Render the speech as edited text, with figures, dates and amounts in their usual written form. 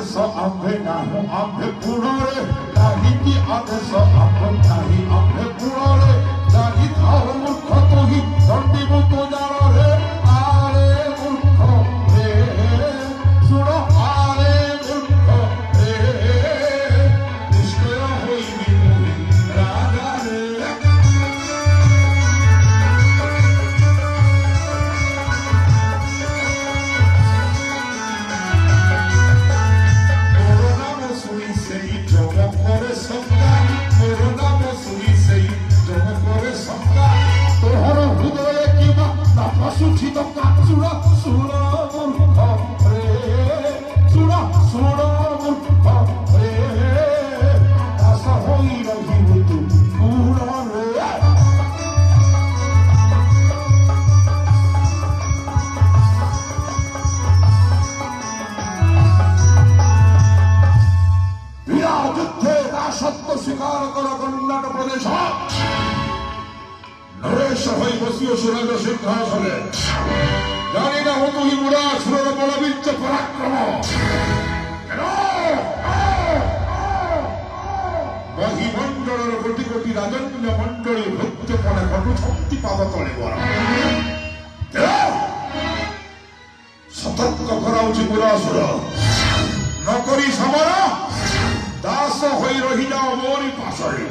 आदेश आम्भे नाहु आम्भे पुणरे काहिकी आदेश आम्भे नाही आम्भे पुणरे जानी थाओ मूर्ख तुहि दंडिबु तो जान रे आरे मूर्ख रे सुन आरे मूर्ख रे निष्ठय होइबि मुहि राजा रे সুচিত কাচুরা সুরা মূর্খ রে সুরা সুরা মূর্খ রে আশা হই রহিব তু পুরা রে বিরাট যুদ্ধে দাসত্ব স্বীকার করা কল্যাণ প্রদেশ নরেশ হই বসিও সুরাজ সিংহাসনে জানি না হতো হি মুড়া সুরর বলবীর্য পরাক্রম মহিমণ্ডলের কোটি কোটি রাজন্য মণ্ডলী ভৃত্যপণে কটু শক্তি পাদ তলে বরা সতর্ক করা উচিত মুরাসুর নকরি সমর দাস হই রহি যাও মোরি পাশরে।